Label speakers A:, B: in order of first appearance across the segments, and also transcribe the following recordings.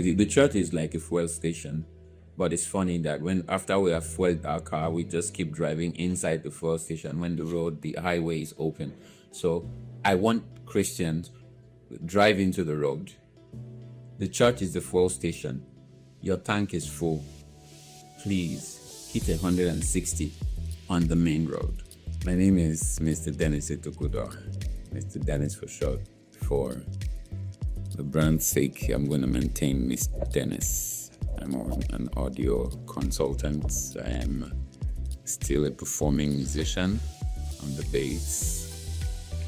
A: The church is like a fuel station, but it's funny that when after we have fueled our car, we just keep driving inside the fuel station when the highway is open. So I want Christians drive into the road. The church is the fuel station. Your tank is full. Please hit 160 on the main road. My name is Mr. Dehniece Tokudo. Mr. Dehniece for short. For the brand's sake, I'm going to maintain Mr. Dehniece. I'm an audio consultant. I am still a performing musician on the bass.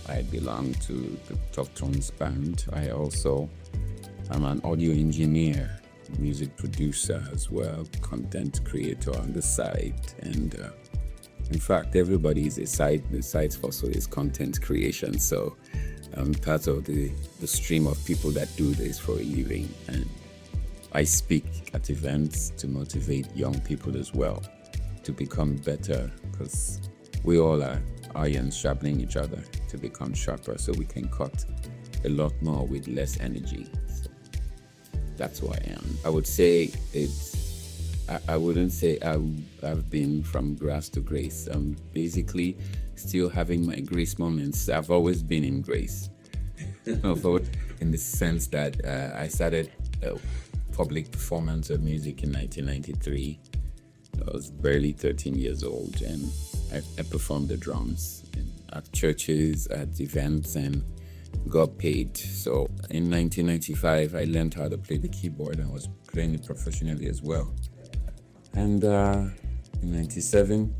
A: I belong to the Top Tones band. I also am an audio engineer, music producer as well, content creator on the side. And in fact, everybody is a side. The side hustle is content creation. So I'm part of the stream of people that do this for a living. And I speak at events to motivate young people as well to become better, because we all are irons sharpening each other to become sharper so we can cut a lot more with less energy. So that's who I am. I would say I wouldn't say I've been from grass to grace. I'm basically still having my grace moments. I've always been in grace. In the sense that I started public performance of music in 1993. I was barely 13 years old, and I performed the drums at churches, at events, and got paid. So in 1995, I learned how to play the keyboard and was playing it professionally as well. And in 97,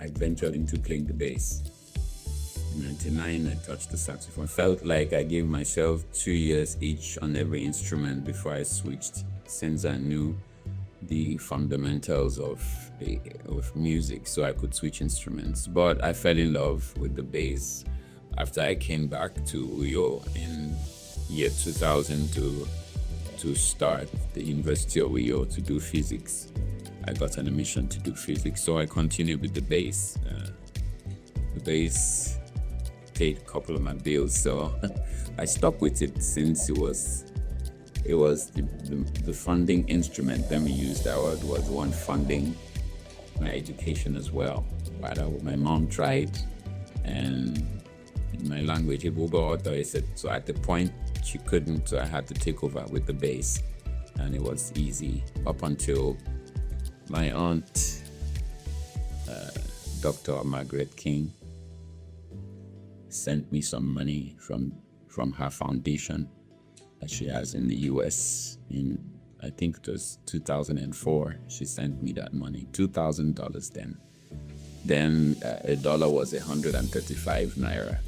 A: I ventured into playing the bass. In 99, I touched the saxophone. Felt like I gave myself 2 years each on every instrument before I switched, since I knew the fundamentals of music, so I could switch instruments. But I fell in love with the bass after I came back to Uyo in year 2000 to start the University of Uyo to do physics. I got an admission to do physics, so I continued with the bass. The bass paid a couple of my bills, so I stuck with it since it was the funding instrument. Then we used that word was one funding my education as well. But my mom tried, and in my language, I said, so at the point she couldn't, so I had to take over with the bass, and it was easy up until my aunt, Dr. Margaret King, sent me some money from her foundation that she has in the US. In, I think it was 2004, she sent me that money, $2,000 then. Then a dollar was 135 naira.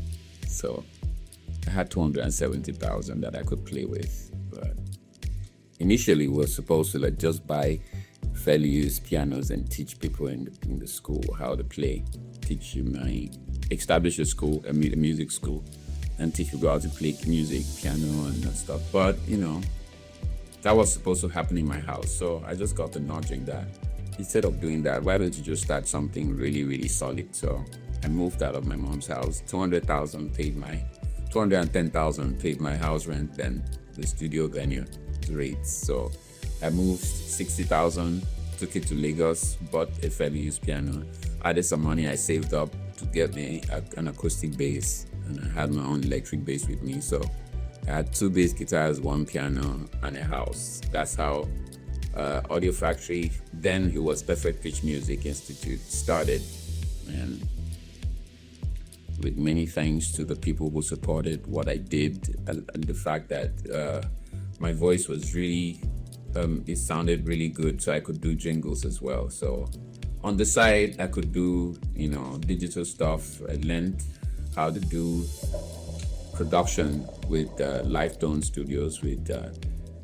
A: So I had 270,000 that I could play with. But initially, we were supposed to just buy fairly used pianos and teach people in the school how to play. Establish a school, a music school, and teach people how to play music, piano, and that stuff. But that was supposed to happen in my house. So I just got the nudging that instead of doing that, why don't you just start something really, really solid? So I moved out of my mom's house. 210,000 paid my house rent, then the studio venue rates. So I moved 60,000, took it to Lagos, bought a fairly used piano, added some money I saved up to get me an acoustic bass, and I had my own electric bass with me. So I had 2 bass guitars, 1 piano, and a house. That's how Audio Factory, then it was Perfect Pitch Music Institute, started. And with many thanks to the people who supported what I did, and the fact that my voice was really, it sounded really good, so I could do jingles as well. So on the side, I could do, digital stuff. I learned how to do production with Live Tone Studios with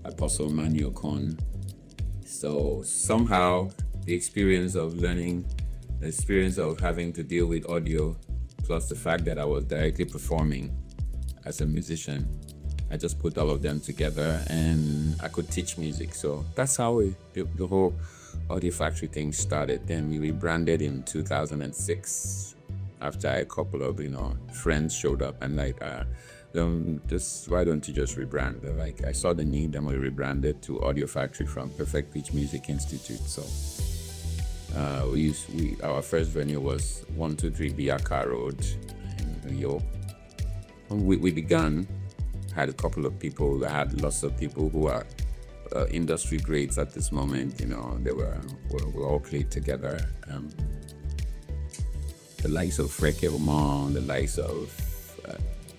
A: Apostle Manuel Con. So somehow the experience of having to deal with audio, plus the fact that I was directly performing as a musician, I just put all of them together and I could teach music. So that's how the whole Audio Factory thing started. Then we rebranded in 2006 after a couple of friends showed up and Just why don't you just rebrand? They're like, I saw the need, and we rebranded to Audio Factory from Perfect Pitch Music Institute. So our first venue was 123 Biaka Road in New York. When we began, had a couple of people. I had lots of people who are industry greats at this moment. They were all played together. The likes of Freke Oman, the likes of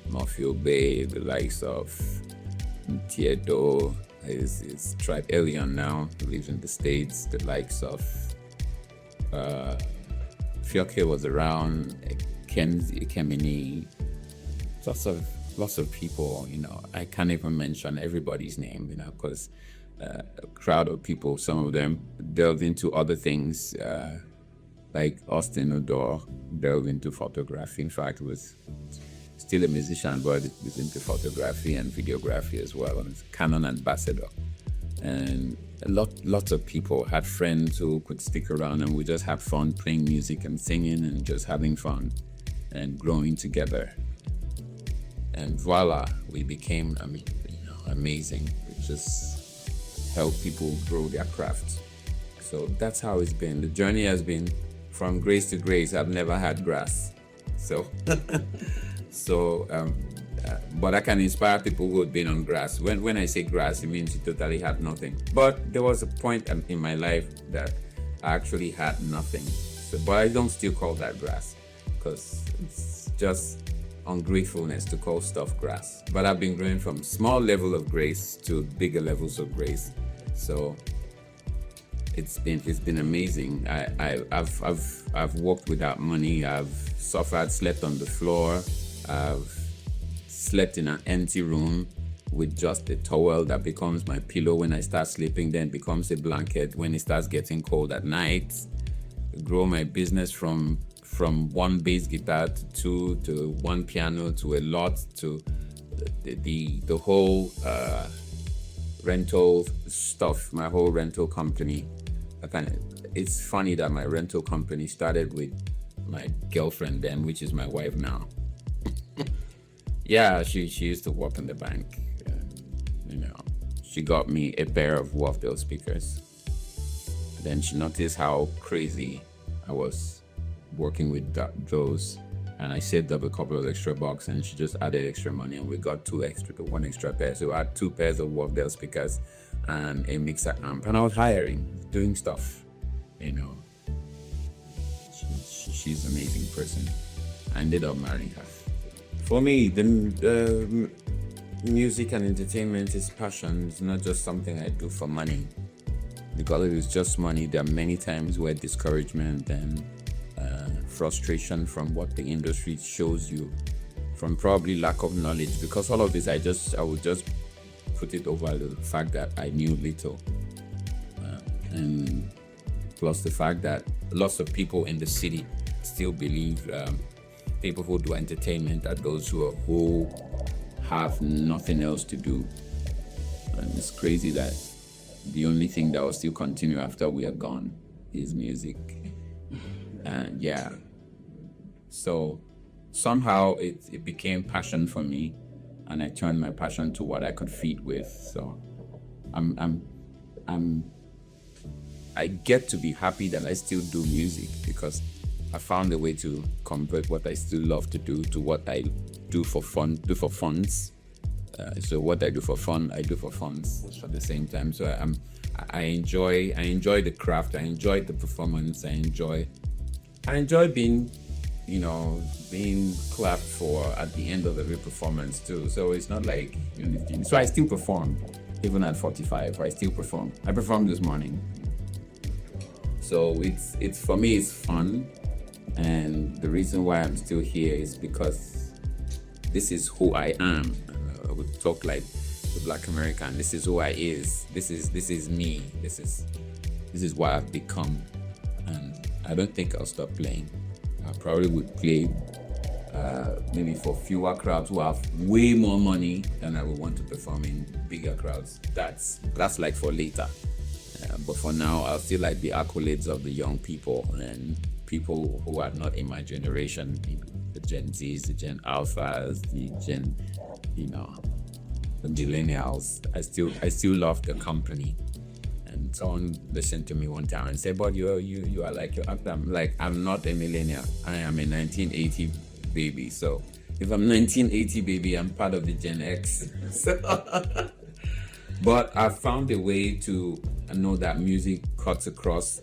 A: Mafio Bay, the likes of Tiedo, is Tribe Elion now, who lives in the States, the likes of Fioke was around, Kenzie Kemini, lots of people. I can't even mention everybody's name, because a crowd of people, some of them delved into other things, like Austin Odor delved into photography. In fact, was still a musician, but was into photography and videography as well, and it's Canon ambassador. And lots of people had friends who could stick around, and we just had fun playing music and singing and just having fun and growing together. And voila, we became amazing. We just help people grow their craft. So that's how it's been. The journey has been from grace to grace. I've never had grass. So, but I can inspire people who have been on grass. When I say grass, it means you totally had nothing. But there was a point in my life that I actually had nothing. But I don't still call that grass, because it's just ungratefulness to call stuff grass. But I've been growing from small level of grace to bigger levels of grace. So it's been amazing. I've worked without money. I've suffered, slept on the floor. I've slept in an empty room with just a towel that becomes my pillow when I start sleeping, then becomes a blanket when it starts getting cold at night. Grow my business from one bass guitar to two, to one piano, to a lot, to the whole rental stuff, my whole rental company. It's funny that my rental company started with my girlfriend then, which is my wife now. Yeah, she used to work in the bank. She got me a pair of Wafdale speakers. Then she noticed how crazy I was working with those, and I saved up a couple of extra bucks, and she just added extra money, and we got one extra pair. So I had 2 pairs of Wafdale speakers and a mixer amp, and I was doing stuff. She's an amazing person. I ended up marrying her. For me, the music and entertainment is passion. It's not just something I do for money. Because if it's just money, there are many times where discouragement and frustration from what the industry shows you, from probably lack of knowledge. Because all of this, I would just put it over the fact that I knew little, and plus the fact that lots of people in the city still believe people who do entertainment are those who have nothing else to do. And it's crazy that the only thing that will still continue after we are gone is music. And so somehow it became passion for me, and I turned my passion to what I could feed with. So I get to be happy that I still do music, because I found a way to convert what I still love to do to what I do for fun, for funds. So what I do for fun, I do for funds at the same time. So I enjoy the craft. I enjoy the performance. I enjoy being clapped for at the end of every performance too. So it's not like so I still perform even at 45. I still perform. I performed this morning. So it's for me, it's fun. And the reason why I'm still here is because this is who I am. I would talk like the Black American. This is who I is. This is me. This is what I've become. And I don't think I'll stop playing. I probably would play maybe for fewer crowds who have way more money than I would want to perform in bigger crowds. That's like for later. But for now, I'll still like the accolades of the young people and people who are not in my generation, the Gen Zs, the Gen Alphas, the Gen you know, the millennials. I still love the company. And someone listened to me one time and said, "But you are like your actor." I'm like, I'm not a millennial. I am a 1980 baby. So if I'm 1980 baby, I'm part of the Gen X. So, but I found a way to know that music cuts across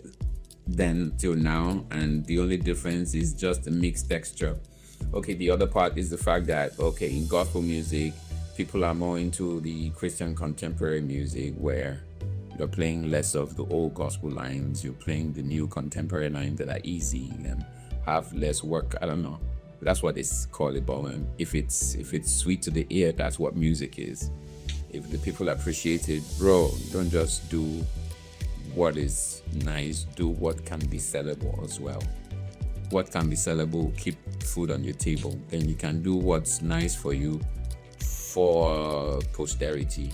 A: then till now, and the only difference is just the mixed texture. Okay, the other part is the fact that okay, in gospel music, people are more into the Christian contemporary music where you're playing less of the old gospel lines, you're playing the new contemporary lines that are easy and have less work. I don't know. That's what it's called it, but if it's sweet to the ear, that's what music is. If the people appreciate it, bro, don't just do what is nice, do what can be sellable as well. What can be sellable, keep food on your table. Then you can do what's nice for you for posterity.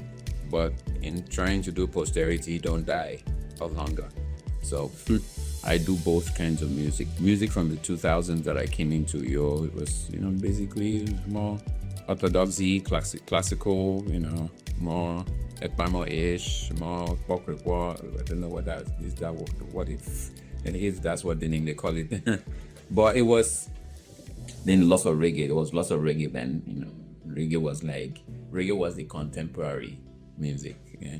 A: But in trying to do posterity, don't die of hunger. So I do both kinds of music. Music from the 2000s that I came into, it was, basically more orthodoxy, classical, more Ekpamo-ish, more pop report. I don't know what that is. That what if? And if that's what the name they call it. But it was then lots of reggae. There was lots of reggae then. Reggae was the contemporary music. Yeah?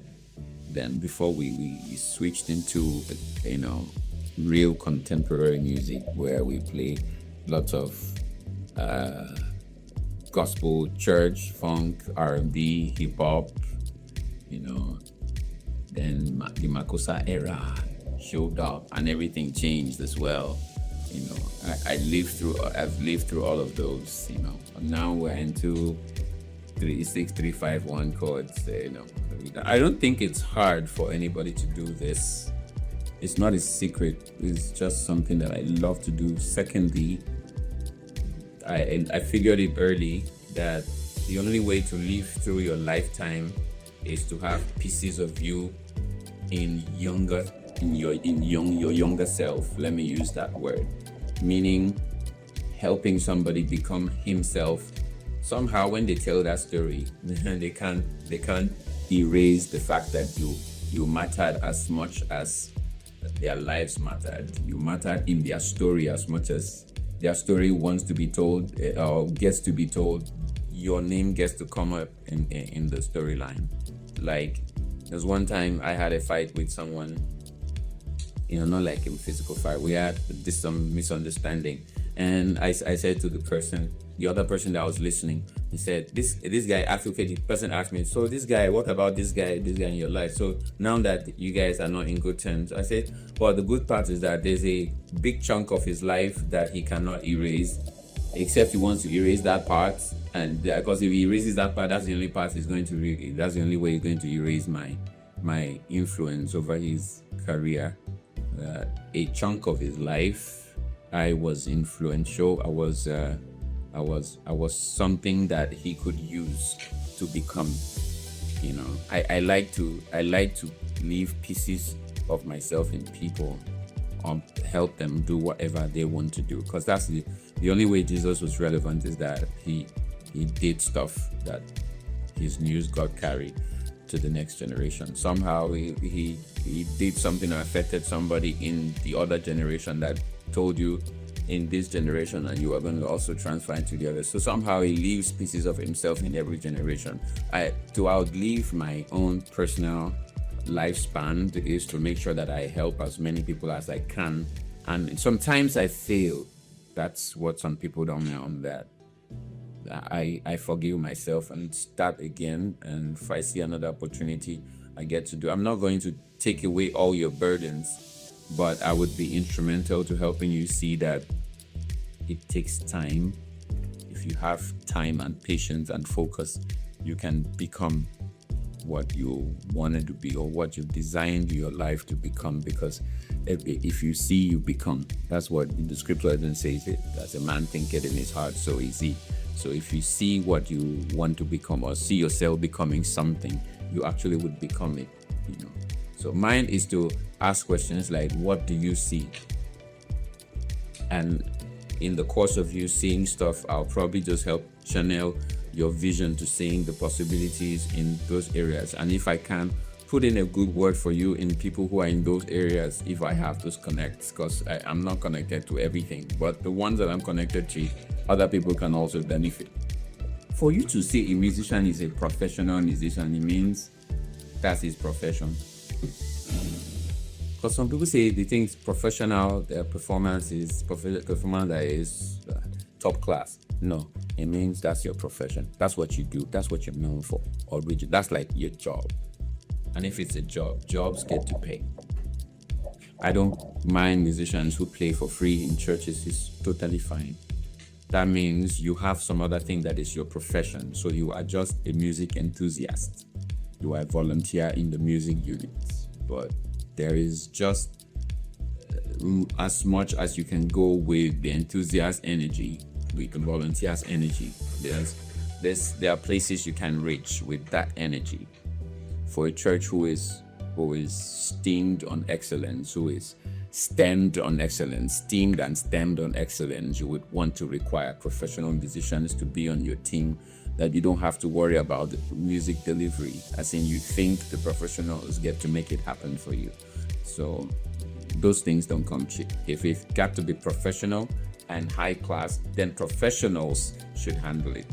A: Then before we switched into real contemporary music where we play lots of gospel, church, funk, R&B, hip hop. Then the Makosa era showed up and everything changed as well. I've lived through all of those. Now we're into 3 6 3 5 1 chords. I don't think it's hard for anybody to do this. It's not a secret. It's just something that I love to do. Secondly, I figured it early that the only way to live through your lifetime is to have pieces of you in your younger self. Let me use that word, meaning helping somebody become himself. Somehow, when they tell that story, they can't erase the fact that you mattered as much as their lives mattered. You mattered in their story as much as their story wants to be told or gets to be told. Your name gets to come up in the storyline. Like, there's one time I had a fight with someone, not like a physical fight. We had some misunderstanding, and I said to the other person that was listening, he said, this guy asked, okay, the person asked me, so this guy, what about this guy in your life? So now that you guys are not in good terms, I said, well, the good part is that there's a big chunk of his life that he cannot erase, except he wants to erase that part. And because if he erases that part, that's the only part he's going to that's the only way he's going to erase my influence over his career. A chunk of his life, I was influential. I was something that he could use to become. I like to leave pieces of myself in people, help them do whatever they want to do. Because that's the only way Jesus was relevant, is that he did stuff that his news got carried to the next generation. Somehow he did something that affected somebody in the other generation that told you in this generation, and you are going to also transfer into the other. So somehow he leaves pieces of himself in every generation. To outlive my own personal lifespan is to make sure that I help as many people as I can. And sometimes I fail. That's what some people don't know, that I forgive myself and start again. And if I see another opportunity, I get to do. I'm not going to take away all your burdens, but I would be instrumental to helping you see that it takes time. If you have time and patience and focus, you can become what you wanted to be or what you've designed your life to become. Because if you see, you become. That's what the scripture even says it. As a man thinketh in his heart, so is he. So if you see what you want to become or see yourself becoming something, you actually would become it. So mine is to ask questions like, what do you see? And in the course of you seeing stuff, I'll probably just help channel your vision, to seeing the possibilities in those areas. And if I can put in a good word for you in people who are in those areas, if I have those connects, because I'm not connected to everything, but the ones that I'm connected to, other people can also benefit. For you to say a musician is a professional musician, it means that's his profession. Because some people say they think professional, their performance is performance that is top class. No, it means that's your profession. That's what you do. That's what you're known for. That's like your job. And if it's a job, jobs get to pay. I don't mind musicians who play for free in churches. It's totally fine. That means you have some other thing that is your profession. So you are just a music enthusiast. You are a volunteer in the music unit. But there is just as much as you can go with the enthusiast energy, with the volunteer's energy. There are places you can reach with that energy. For a church who is steamed on excellence, who is steamed and stemmed on excellence, you would want to require professional musicians to be on your team, that you don't have to worry about the music delivery, as in you think the professionals get to make it happen for you. So those things don't come cheap. If it's got to be professional and high class, then professionals should handle it.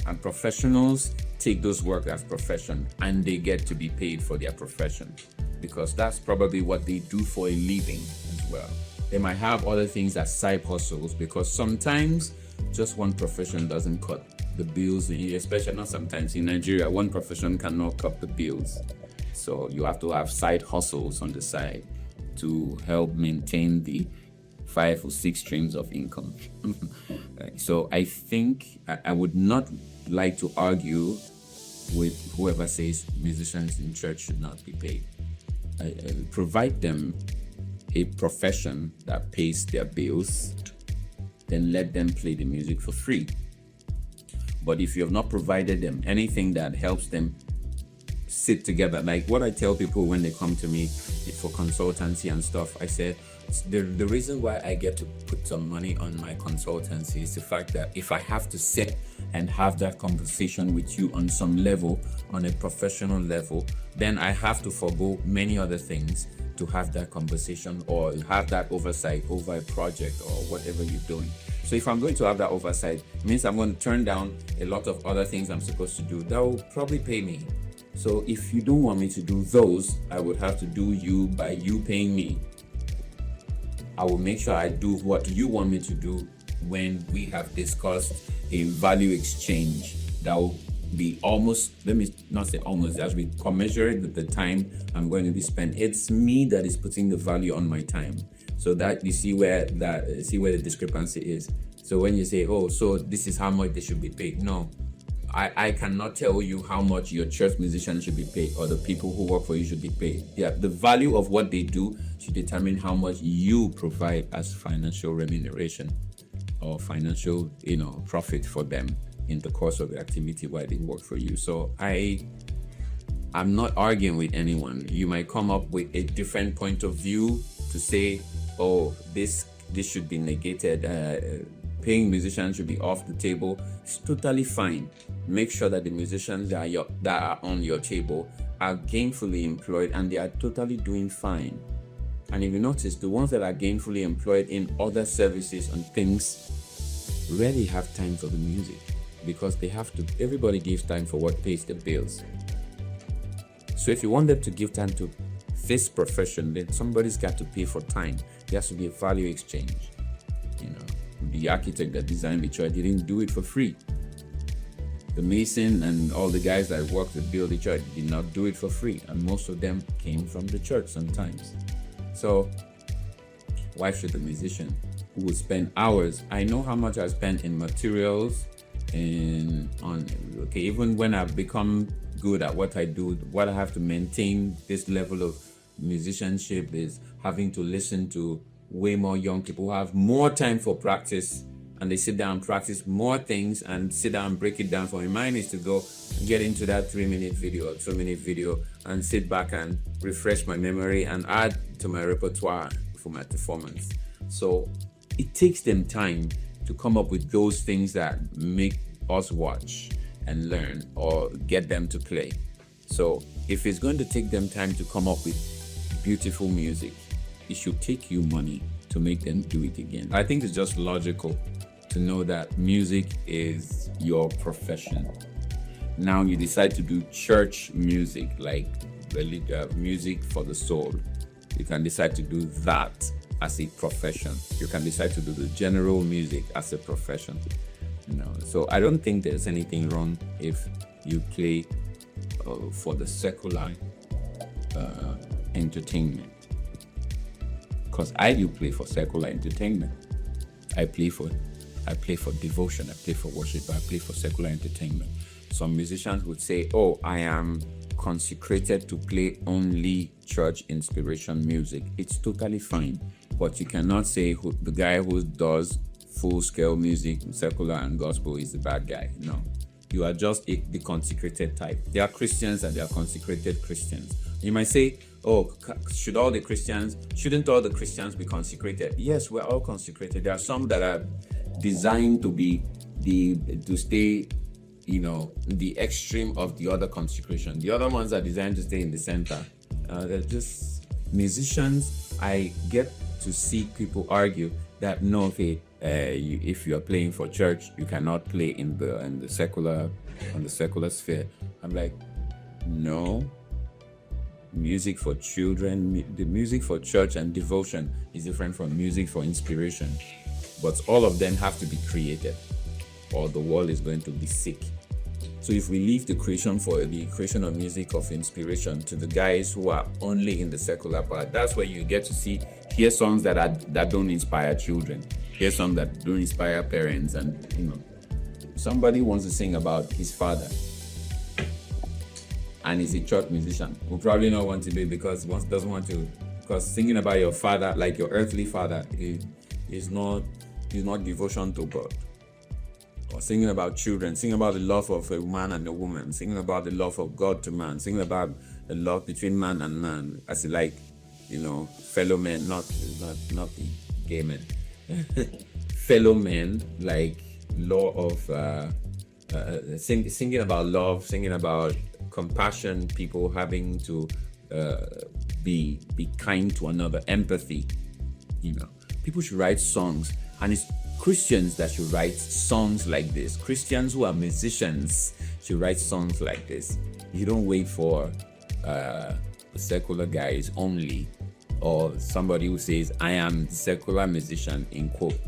A: And professionals take those work as profession, and they get to be paid for their profession, because that's probably what they do for a living as well. They might have other things as side hustles, because sometimes just one profession doesn't cut the bills, especially not sometimes. In Nigeria, one profession cannot cut the bills. So you have to have side hustles on the side to help maintain the 5 or 6 streams of income. So I think I would not like to argue with whoever says musicians in church should not be paid. Provide them a profession that pays their bills, then let them play the music for free. But if you have not provided them anything that helps them sit together, like what I tell people when they come to me for consultancy and stuff, I said, the reason why I get to put some money on my consultancy is the fact that if I have to sit and have that conversation with you on some level, on a professional level, then I have to forgo many other things to have that conversation or have that oversight over a project or whatever you're doing. So if I'm going to have that oversight, it means I'm going to turn down a lot of other things I'm supposed to do that will probably pay me. So if you don't want me to do those, I would have to do you by you paying me. I will make sure I do what you want me to do when we have discussed a value exchange that will be almost, let me not say almost, as we commensurate with the time I'm going to be spent. It's me that is putting the value on my time. So that you see where the discrepancy is. So when you say, oh, so this is how much they should be paid. No, I cannot tell you how much your church musician should be paid or the people who work for you should be paid. Yeah, the value of what they do should determine how much you provide as financial remuneration or financial, profit for them in the course of the activity while they work for you. So I'm not arguing with anyone. You might come up with a different point of view to say, oh, this should be negated. Paying musicians should be off the table. It's totally fine. Make sure that the musicians that are on your table are gainfully employed and they are totally doing fine. And if you notice, the ones that are gainfully employed in other services and things rarely have time for the music, because everybody gives time for what pays the bills. So if you want them to give time to this profession, then somebody's got to pay for time. There has to be a value exchange. The architect that designed the church didn't do it for free. The mason and all the guys that worked to build the church did not do it for free, and most of them came from the church sometimes. So why should the musician who would spend hours? I know how much I spent in materials even when I've become good at what I do, what I have to maintain this level of musicianship is having to listen to way more young people who have more time for practice, and they sit down and practice more things and sit down and break it down for me. Mine is to go get into that 3-minute video or 2-minute video and sit back and refresh my memory and add to my repertoire for my performance. So it takes them time to come up with those things that make us watch. and learn or get them to play. So if it's going to take them time to come up with beautiful music, it should take you money to make them do it again. I think it's just logical to know that music is your profession. Now you decide to do church music, like music for the soul. You can decide to do that as a profession. You can decide to do the general music as a profession. So I don't think there's anything wrong if you play for the secular entertainment. Because I do play for secular entertainment. I play for devotion. I play for worship. I play for secular entertainment. Some musicians would say, "Oh, I am consecrated to play only church inspiration music." It's totally fine, but you cannot say the guy who does full-scale music, secular and gospel, is the bad guy. No, you are just the consecrated type. There are Christians and there are consecrated Christians. You might say, "Oh, shouldn't all the Christians be consecrated?" Yes, we're all consecrated. There are some that are designed to stay, the extreme of the other consecration. The other ones are designed to stay in the center. They're just musicians. I get to see people argue that no, okay, if you are playing for church, you cannot play in the secular sphere. I'm like, no. Music for children, the music for church and devotion is different from music for inspiration. But all of them have to be created, or the world is going to be sick. So if we leave the creation of music of inspiration to the guys who are only in the secular part, that's where you get to hear songs that don't inspire children, hear songs that don't inspire parents, and somebody wants to sing about his father, and he's a church musician, will probably not want to do it because singing about your father, like your earthly father, is not devotion to God. Or singing about children, singing about the love of a man and a woman, singing about the love of God to man, singing about the love between man and man, as fellow men, not the gay men, fellow men, like law of singing about love, singing about compassion, people having to be kind to another, empathy. People should write songs, and it's Christians that should write songs like this. Christians who are musicians should write songs like this. You don't wait for secular guys only, or somebody who says, "I am the secular musician," in quote.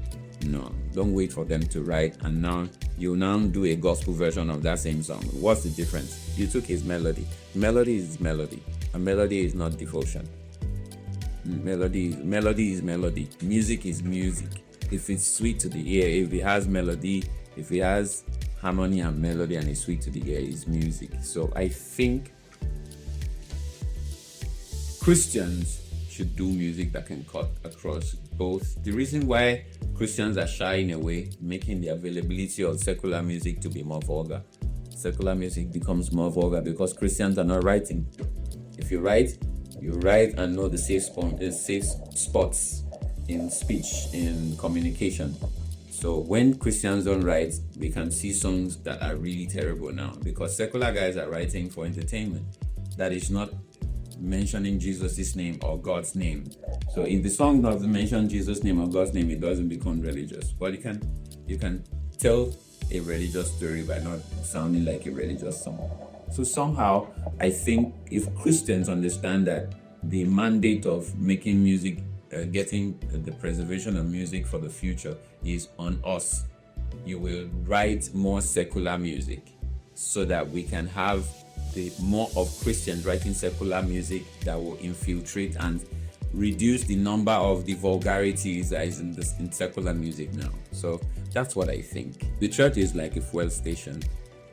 A: No, don't wait for them to write, and now you do a gospel version of that same song. What's the difference? You took his melody. Melody is melody. A melody is not devotion. Melody is melody. Music is music. If it's sweet to the ear, if it has melody, if it has harmony and melody and it's sweet to the ear, it's music. So I think Christians should do music that can cut across both. The reason why Christians are shying away, making the availability of secular music to be more vulgar. Secular music becomes more vulgar because Christians are not writing. If you write and know the safe spots in speech, in communication. So when Christians don't write, we can see songs that are really terrible now because secular guys are writing for entertainment. That is not mentioning Jesus' name or God's name. So if the song doesn't mention Jesus' name or God's name, it doesn't become religious. But you can tell a religious story by not sounding like a religious song. So somehow, I think if Christians understand that the mandate of making music, getting the preservation of music for the future is on us, you will write more secular music so that we can have more of Christians writing secular music that will infiltrate and reduce the number of the vulgarities that is in secular music now. So that's what I think. The church is like a fuel station,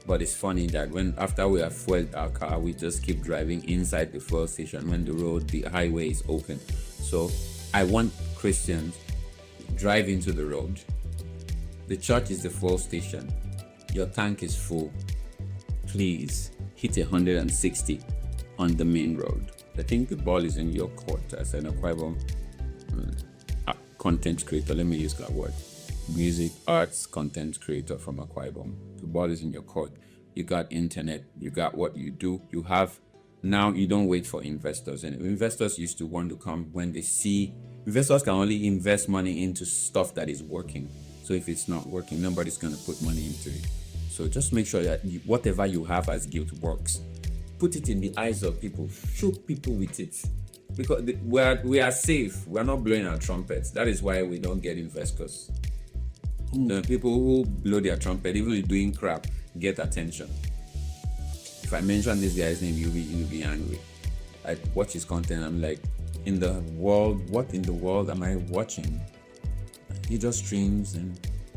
A: but it's funny that after we have fueled our car, we just keep driving inside the fuel station when the highway is open. So I want Christians to drive into the road. The church is the fuel station. Your tank is full. Please hit 160 on the main road. I think the ball is in your court as an Akwa content creator. Let me use that word. Music, arts, content creator from Akwa Ibom. The ball is in your court. you got internet, you got what you do, you have. Now you don't wait for investors. And investors used to want to come when they see. Investors can only invest money into stuff that is working. So if it's not working, nobody's going to put money into it. So just make sure that whatever you have as gift works. Put it in the eyes of people. Choke people with it. Because we are safe. We are not blowing our trumpets. That is why we don't get investors. The people who blow their trumpet, even if doing crap, get attention. If I mention this guy's name, you'll be angry. I watch his content. I'm like, in the world, what in the world am I watching? He just streams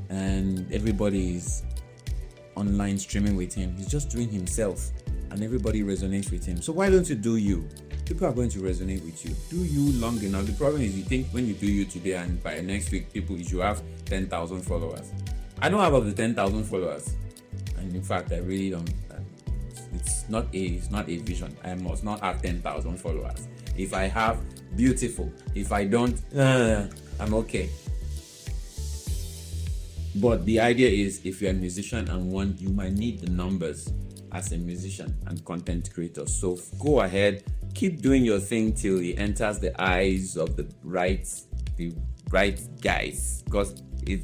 A: and everybody's online streaming with him. He's just doing himself, and everybody resonates with him. So why don't you do you? People are going to resonate with you. Do you long enough. The problem is you think when you do you today and by next week you should have 10,000 followers. I don't have up to 10,000 followers, and in fact I really don't. It's not a vision. I must not have 10,000 followers. If I have, beautiful. If I don't, I'm okay. But the idea is, if you're a musician and you might need the numbers as a musician and content creator. So go ahead, keep doing your thing till it enters the eyes of the right guys. Because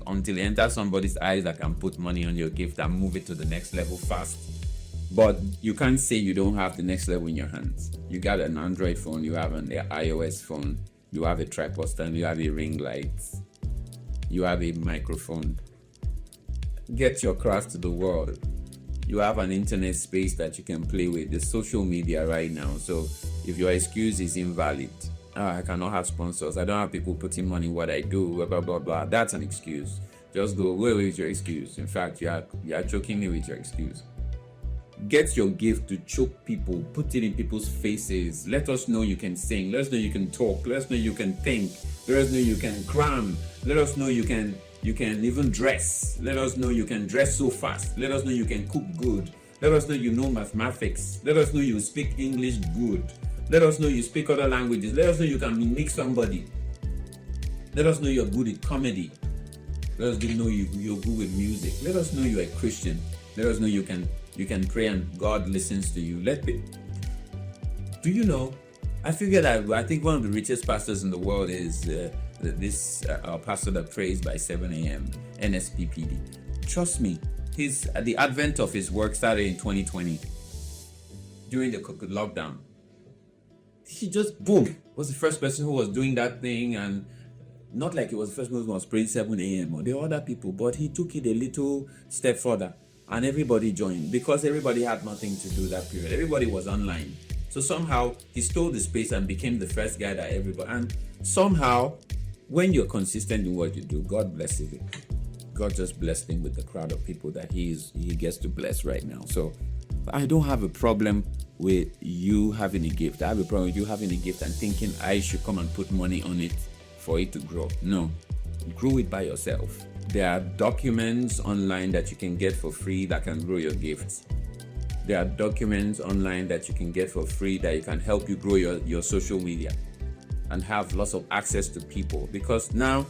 A: until it enters somebody's eyes that can put money on your gift and move it to the next level fast. But you can't say you don't have the next level in your hands. You got an Android phone, you have an iOS phone, you have a tripod stand, you have a ring light, you have a microphone. Get your craft to the world. You have an internet space that you can play with. There's social media right now. So if your excuse is invalid, I cannot have sponsors, I don't have people putting money in what I do, blah, blah, blah, blah. That's an excuse. Just go away with your excuse. In fact, you are choking me with your excuse. Get your gift to choke people, put it in people's faces. Let us know you can sing. Let us know you can talk. Let us know you can think. Let us know you can cram. Let us know you can even dress. Let us know you can dress so fast. Let us know you can cook good. Let us know you know mathematics. Let us know you speak English good. Let us know you speak other languages. Let us know you can mimic somebody. Let us know you're good at comedy. Let us know you're good with music. Let us know you're a Christian. Let us know you can pray and God listens to you. Do you know? I figured out. I think one of the richest pastors in the world is this pastor that prays by 7 a.m. NSPPD. Trust me, the advent of his work started in 2020 during the lockdown. He just was the first person who was doing that thing, and not like he was the first person who was praying 7 a.m. or there were other people, but he took it a little step further. And everybody joined because everybody had nothing to do that period. Everybody was online. So somehow he stole the space and became the first guy that everybody. And somehow, when you're consistent in what you do, God blesses it. God just blessed him with the crowd of people that he gets to bless right now. So I don't have a problem with you having a gift. I have a problem with you having a gift and thinking I should come and put money on it for it to grow. No, grow it by yourself. There are documents online that you can get for free that can grow your gifts. There are documents online that you can get for free that can help you grow your social media and have lots of access to people, because now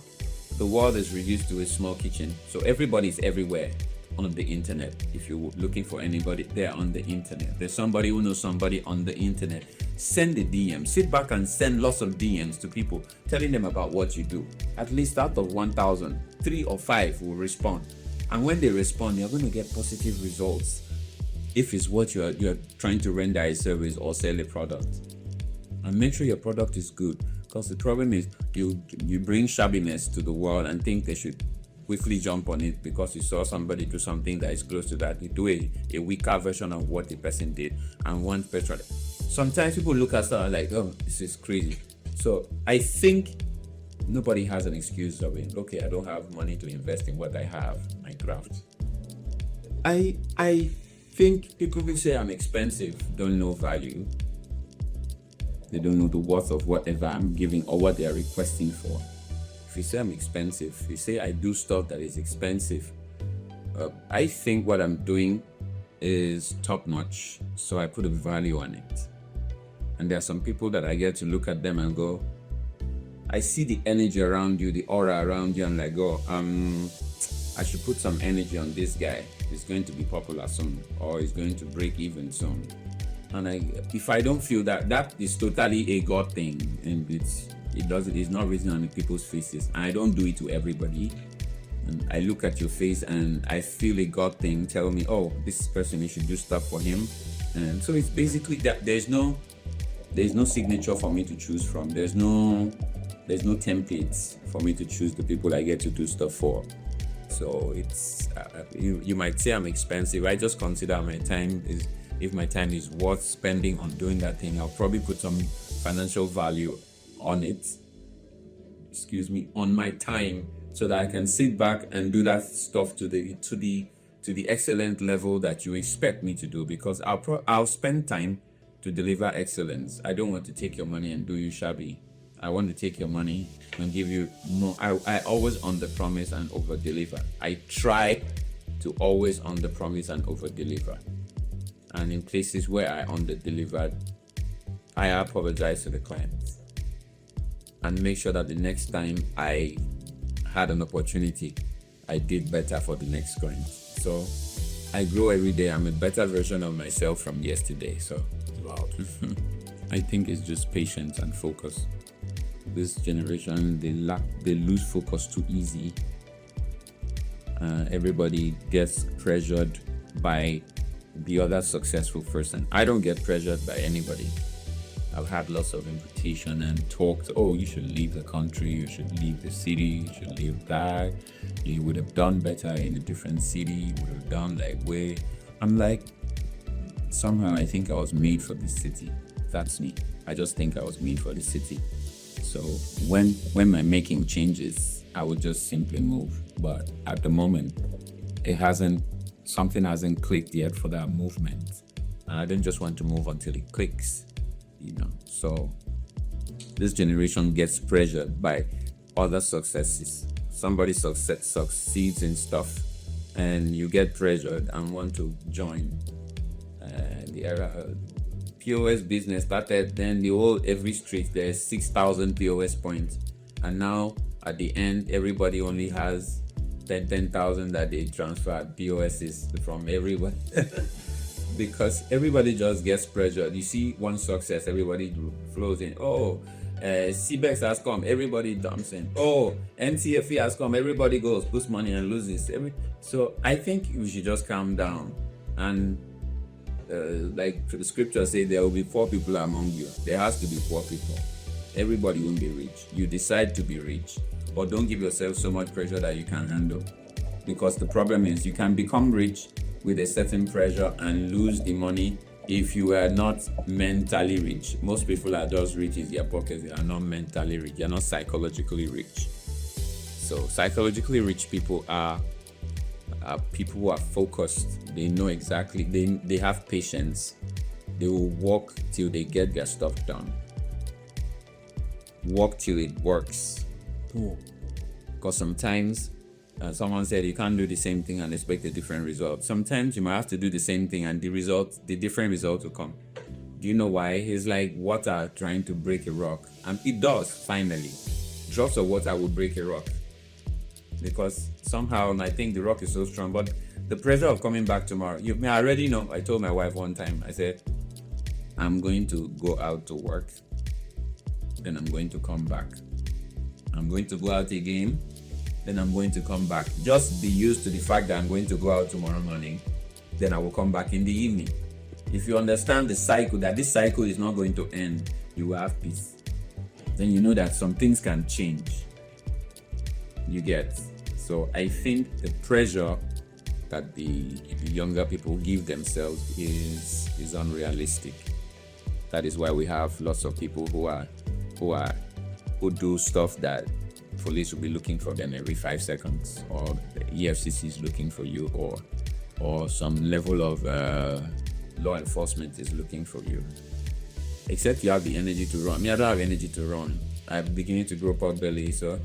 A: the world is reduced to a small kitchen. So everybody's everywhere on the internet. If you're looking for anybody, they're on the internet. There's somebody who knows somebody on the internet. Send a DM. Sit back and send lots of DMs to people telling them about what you do. At least out of 1,000, 3 or 5 will respond. And when they respond, you're going to get positive results if it's what you're trying to render a service or sell a product. And make sure your product is good, because the problem is you bring shabbiness to the world and think they should quickly jump on it because you saw somebody do something that is close to that. You do a weaker version of what the person did and want better. Sometimes people look at stuff like, oh, this is crazy. So I think nobody has an excuse of it. Okay, I don't have money to invest in what I have, my craft. I think people who say I'm expensive don't know value. They don't know the worth of whatever I'm giving or what they are requesting for. If you say I'm expensive, if you say I do stuff that is expensive, I think what I'm doing is top notch, so I put a value on it. And there are some people that I get to look at them and go, I see the energy around you, the aura around you, and like, I should put some energy on this guy. He's going to be popular soon, or he's going to break even soon. And if I don't feel that, that is totally a God thing, and it's not written on the people's faces. And I don't do it to everybody. And I look at your face and I feel a God thing tell me, oh, this person, you should do stuff for him. And so it's basically that there's no signature for me to choose from. There's no templates for me to choose the people I get to do stuff for. So it's you might say I'm expensive. I just consider my time is, if my time is worth spending on doing that thing, I'll probably put some financial value on it. On my time, so that I can sit back and do that stuff to the excellent level that you expect me to do, because I'll spend time to deliver excellence. I don't want to take your money and do you shabby. I want to take your money and give you more. I always under promise and over deliver. I try to always under promise and over deliver. And in places where I under delivered, I apologize to the clients and make sure that the next time I had an opportunity, I did better for the next client. So I grow every day. I'm a better version of myself from yesterday. So wow. I think it's just patience and focus. This generation, they lose focus too easy. Everybody gets pressured by the other successful person. I don't get pressured by anybody. I've had lots of invitation and talked, oh, you should leave the country, you should leave the city, you should leave that, you would have done better in a different city, you would have done like way. I'm like, somehow I think I was made for this city. That's me. I just think I was made for the city. So when I'm making changes, I would just simply move. But at the moment, something hasn't clicked yet for that movement. And I don't just want to move until it clicks. So this generation gets pressured by other successes. Somebody succeeds in stuff, and you get pressured and want to join. The era POS business started, then every street there's 6,000 POS points, and now at the end everybody only has 10,000 that they transfer POSs from everyone. Because everybody just gets pressured. You see one success, everybody flows in. Oh, CBEX has come, everybody dumps in. Oh, NTFE has come, everybody goes, puts money and loses. So I think we should just calm down. And like the scripture says, there will be poor people among you. There has to be poor people. Everybody won't be rich. You decide to be rich, but don't give yourself so much pressure that you can't handle. Because the problem is you can become rich with a certain pressure and lose the money if you are not mentally rich. Most people are just rich in their pockets. They are not mentally rich. They are not psychologically rich. So psychologically rich people are people who are focused. They know exactly. They have patience. They will work till they get their stuff done. Work till it works. Because sometimes someone said you can't do the same thing and expect a different result. Sometimes you might have to do the same thing and the different result will come. Do you know why? It's like water trying to break a rock, and it does finally. Drops of water will break a rock, because somehow I think the rock is so strong. But the pressure of coming back tomorrow, I already know. I told my wife one time, I said, I'm going to go out to work, then I'm going to come back. I'm going to go out again, then I'm going to come back. Just be used to the fact that I'm going to go out tomorrow morning, then I will come back in the evening. If you understand the cycle, that this cycle is not going to end, you will have peace. Then you know that some things can change. You get. So I think the pressure that the younger people give themselves is unrealistic. That is why we have lots of people who do stuff that police will be looking for them every 5 seconds, or the EFCC is looking for you, or some level of law enforcement is looking for you. Except you have the energy to run. I don't have energy to run. I'm beginning to grow pot belly, so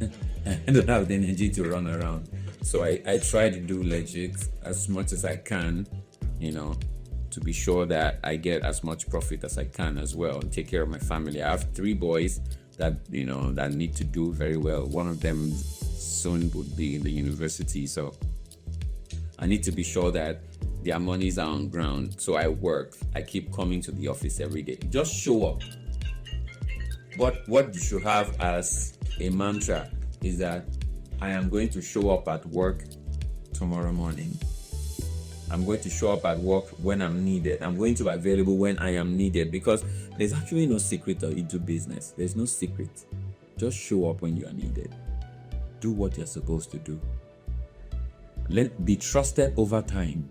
A: I don't have the energy to run around. So I try to do legit as much as I can, to be sure that I get as much profit as I can as well, and take care of my family. I have 3 boys that need to do very well. One of them soon would be in the university, so I need to be sure that their monies are on ground. So I work. I keep coming to the office every day. Just show up. But what you should have as a mantra is that I am going to show up at work tomorrow morning. I'm going to show up at work when I'm needed. I'm going to be available when I am needed, because there's actually no secret into business. There's no secret. Just show up when you are needed. Do what you're supposed to do. Be trusted over time.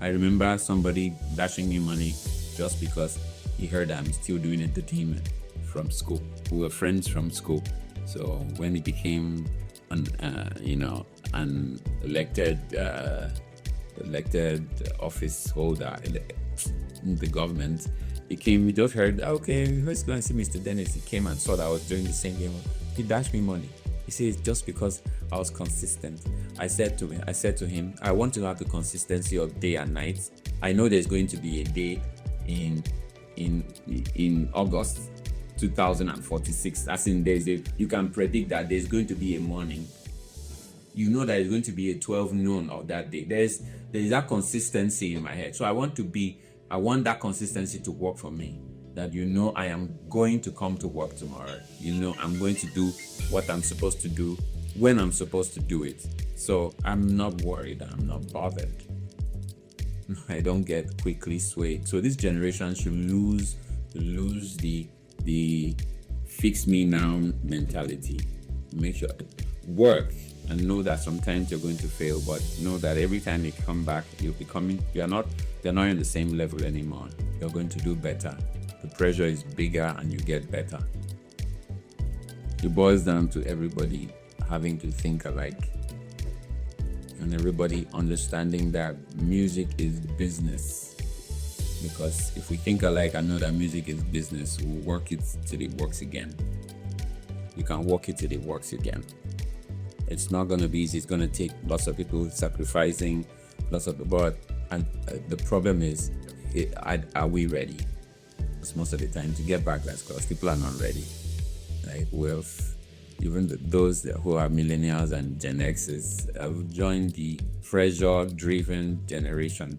A: I remember somebody dashing me money just because he heard I'm still doing entertainment from school. We were friends from school. So when he became an elected office holder in the government, he just heard, okay, let's go and see Mr. Dehniece. He came and saw that I was doing the same game. He dashed me money. He says, just because I was consistent. I said to him, I want to have the consistency of day and night. I know there's going to be a day in August 2046. As in, you can predict that there's going to be a morning. You know that it's going to be a 12 noon of that day. There's that consistency in my head. So I want that consistency to work for me. That I am going to come to work tomorrow. I'm going to do what I'm supposed to do when I'm supposed to do it. So I'm not worried. I'm not bothered. I don't get quickly swayed. So this generation should lose the fix me now mentality. Make sure work and know that sometimes you're going to fail, but know that every time you come back, they're not in the same level anymore. You're going to do better. The pressure is bigger and you get better. It boils down to everybody having to think alike and everybody understanding that music is business. Because if we think alike and know that music is business, we'll work it till it works again. You can work it till it works again. It's not going to be easy. It's going to take lots of people sacrificing, and the problem is, are we ready? Because most of the time to get back, that's because people are not ready. Like even those who are millennials and Gen Xs have joined the pressure-driven generation,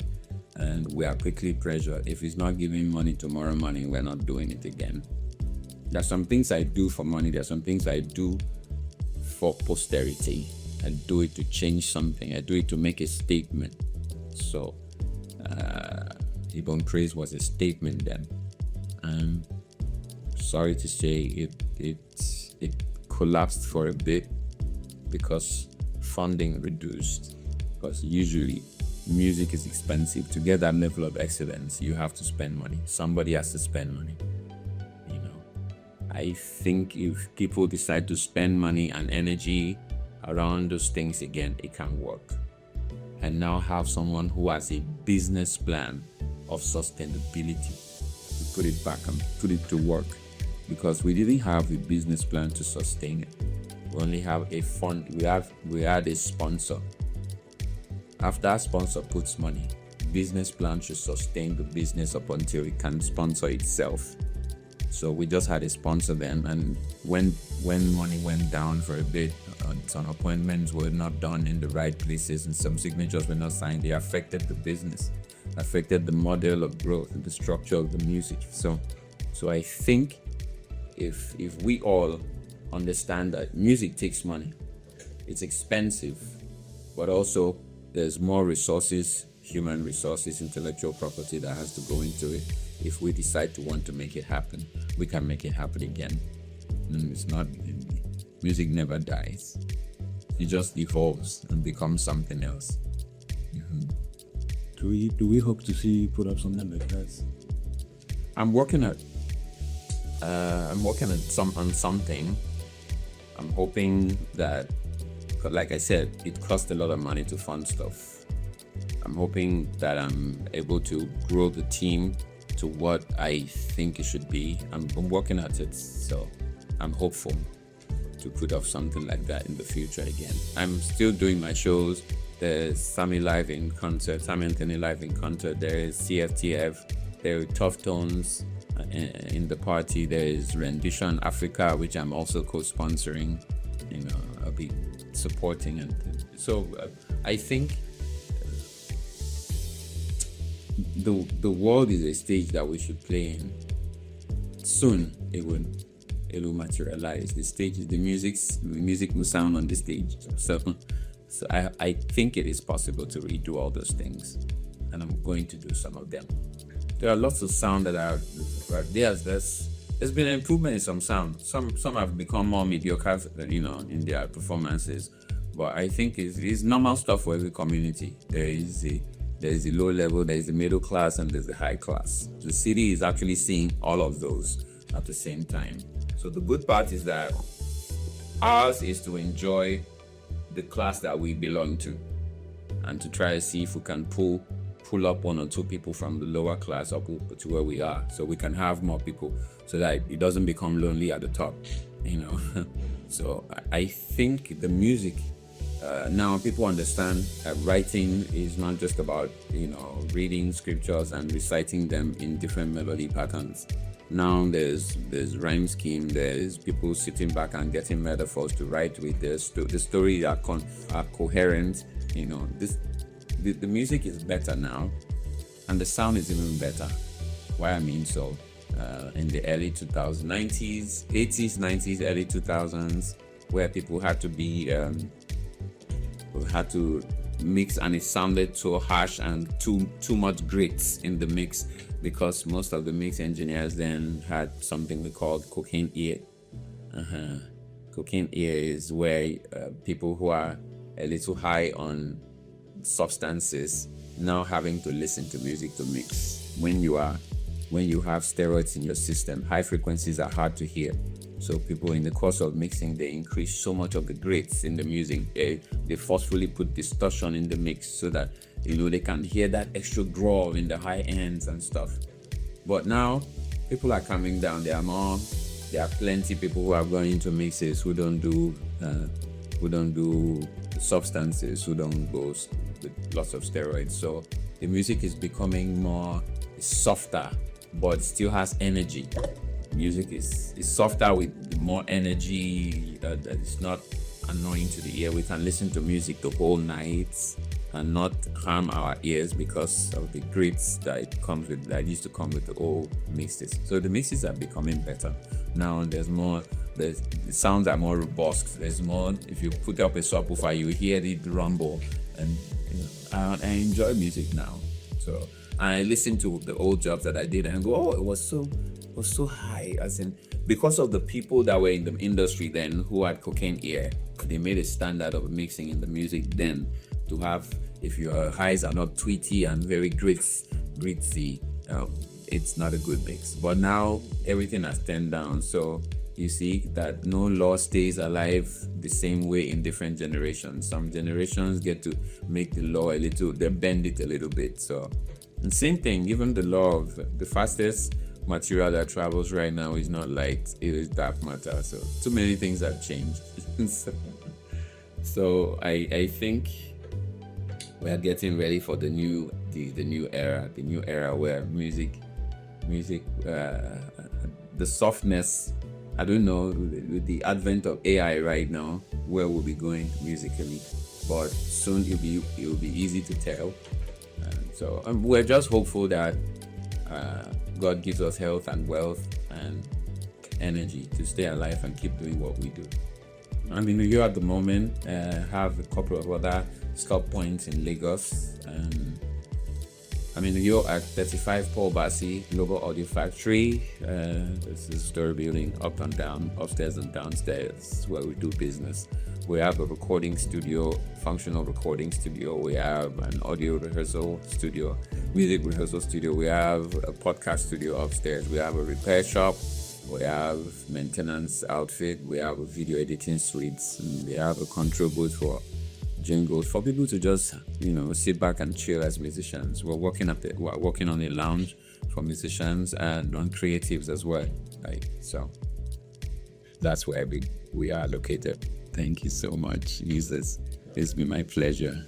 A: and we are quickly pressured. If it's not giving money tomorrow morning, we're not doing it again. There's some things I do for money. There's some things I do for posterity. I do it to change something. I do it to make a statement. So, Ibon Praise was a statement then. I'm sorry to say it collapsed for a bit because funding reduced. Because usually music is expensive. To get that level of excellence, you have to spend money. Somebody has to spend money. I think if people decide to spend money and energy around those things again, it can work. And now have someone who has a business plan of sustainability to put it back and put it to work. Because we didn't have a business plan to sustain it. We only have a fund. We had a sponsor. After a sponsor puts money, business plan should sustain the business up until it can sponsor itself. So we just had a sponsor then, and when money went down for a bit, some appointments were not done in the right places and some signatures were not signed. They affected the business, affected the model of growth and the structure of the music. So I think if we all understand that music takes money, it's expensive, but also there's more resources, human resources, intellectual property that has to go into it. If we decide to want to make it happen, we can make it happen again. Music never dies. It just evolves and becomes something else.
B: Mm-hmm. Do we hope to see you put up something like that?
A: I'm working on something. I'm hoping that, like I said, it costs a lot of money to fund stuff. I'm hoping that I'm able to grow the team to what I think it should be. I'm working at it, so I'm hopeful to put off something like that in the future again. I'm still doing my shows. There's Sammy Live in Concert, Sammy Anthony Live in Concert. There is CFTF. There are Tough Tones in the party. There is Rendition Africa, which I'm also co-sponsoring. I'll be supporting, and so I think the world is a stage that we should play in. Soon it will materialize. The stage is the music will sound on the stage. So I think it is possible to redo all those things, and I'm going to do some of them. There are lots of sound that are there's been an improvement in some sound. Some have become more mediocre, in their performances. But I think it's normal stuff for every community. There is a low level, there is the middle class, and there's the high class. The city is actually seeing all of those at the same time. So the good part is that ours is to enjoy the class that we belong to, and to try to see if we can pull up one or two people from the lower class up to where we are, so we can have more people, so that it doesn't become lonely at the top. So I think the music, now people understand that writing is not just about reading scriptures and reciting them in different melody patterns. Now there's rhyme scheme, there's people sitting back and getting metaphors to write with. The stories are coherent. The music is better now, and the sound is even better. Why I mean so, in the early 2000s, 90s, 80s, 90s, early 2000s, where people had to mix, and it sounded so harsh and too much grits in the mix, because most of the mix engineers then had something we called cocaine ear. Cocaine ear is where people who are a little high on substances now having to listen to music to mix. When you have steroids in your system, high frequencies are hard to hear. So people, in the course of mixing, they increase so much of the grades in the music. They forcefully put distortion in the mix so that they can hear that extra growl in the high ends and stuff. But now people are coming down. There are plenty people who are going into mixes who don't do substances, who don't go with lots of steroids. So the music is becoming more softer, but still has energy. Music is softer with more energy, that is not annoying to the ear. We can listen to music the whole night and not harm our ears because of the grits that used to come with the old mixes. So the mixes are becoming better. Now the sounds are more robust. There's more. If you put up a subwoofer, you hear it rumble, and I enjoy music now. So I listen to the old jobs that I did and go, it was so high, as in, because of the people that were in the industry then who had cocaine ear. They made a standard of mixing in the music then to have, if your highs are not tweety and very gritty, it's not a good mix. But now everything has turned down, so you see that no law stays alive the same way in different generations. Some generations get to make the law they bend it a little bit. So, and same thing, even the law of the fastest material that travels right now is not light, it is dark matter. So too many things have changed. So I think we are getting ready for the new era where music, the softness. I don't know, with the advent of AI right now, where we'll be going musically, but soon it will be easy to tell. So we're just hopeful that God gives us health and wealth and energy to stay alive and keep doing what we do. I'm in New York at the moment. Have a couple of other stop points in Lagos. I'm in New York at 35 Paul Bassi Global Audio Factory. This is a story building, up and down, upstairs and downstairs, where we do business. We have a recording studio, functional recording studio. We have an audio rehearsal studio, music rehearsal studio. We have a podcast studio upstairs. We have a repair shop. We have maintenance outfit. We have a video editing suite. And we have a control booth for jingles for people to just sit back and chill as musicians. We're working on a lounge for musicians and on creatives as well. So that's where we are located. Thank you so much, Jesus. It's been my pleasure.